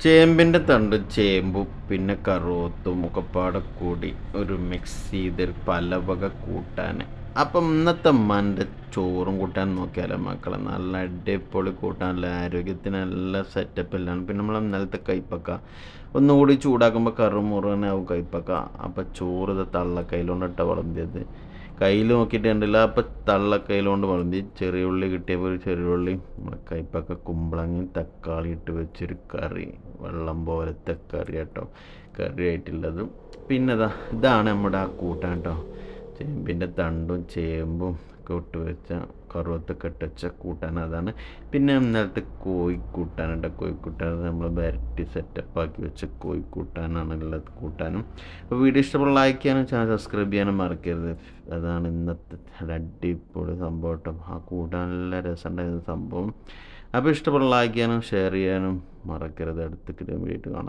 ചേമ്പിൻ്റെ തണ്ടും ചേമ്പും പിന്നെ കറുവത്തും ഒക്കെ പാടെ കൂടി ഒരു മിക്സ് ചെയ്തൊരു പല വക കൂട്ടാൻ. അപ്പം ഇന്നത്തെ ഉമ്മാൻ്റെ ചോറും കൂട്ടാൻ നോക്കിയാലോ മക്കളെ, നല്ല അടിപൊളി കൂട്ടാൻ, നല്ല ആരോഗ്യത്തിന് നല്ല സെറ്റപ്പെല്ലാം. പിന്നെ നമ്മൾ ഇന്നലത്തെ കൈപ്പക്ക ഒന്നുകൂടി ചൂടാക്കുമ്പോൾ കറുമുറുനാവും കൈപ്പക്ക. അപ്പം ചോറ് ഇത് തള്ളക്കൈയിലോണ്ടിട്ട വിളമ്പിയത്, കയ്യിൽ നോക്കിയിട്ട് കണ്ടില്ല, അപ്പം തള്ളക്കൈയിലോണ്ട് വിളമ്പി. ചെറിയ ഉള്ളി കിട്ടിയപ്പോൾ ഒരു ചെറിയ ഉള്ളി, നമ്മുടെ കൈപ്പക്ക കുമ്പളങ്ങയും തക്കാളി ഇട്ട് വെച്ചൊരു കറി, വെള്ളം പോലത്തെ കറി കേട്ടോ, കറി ആയിട്ടുള്ളതും. പിന്നെ ഇതാണ് നമ്മുടെ ആ കൂട്ടാൻ കേട്ടോ, ചേമ്പിൻ്റെ തണ്ടും ചേമ്പും ഒക്കെ ഇട്ട് വെച്ച കറുവത്തൊക്കെ ഇട്ട് വെച്ച കൂട്ടാൻ അതാണ്. പിന്നെ ഇന്നലത്തെ കോഴിക്കൂട്ടാനുണ്ട്, കോഴിക്കൂട്ടാൻ നമ്മൾ വരട്ടി സെറ്റപ്പാക്കി വെച്ച കോഴിക്കൂട്ടാനാണുള്ളത് കൂട്ടാനും. അപ്പോൾ വീഡിയോ ഇഷ്ടമുള്ള ലൈക്ക് ചെയ്യാനും ചാനൽ സബ്സ്ക്രൈബ് ചെയ്യാനും മറക്കരുത്. അതാണ് ഇന്നത്തെ അടിപൊളി സംഭവം കേട്ടോ, ആ കൂട്ടാൻ നല്ല രസമുണ്ടായിരുന്ന സംഭവം. അപ്പോൾ ഇഷ്ടമുള്ള ലൈക്ക് ചെയ്യാനും ഷെയർ ചെയ്യാനും മറക്കരുത്. അടുത്ത വീഡിയോ കാണാം.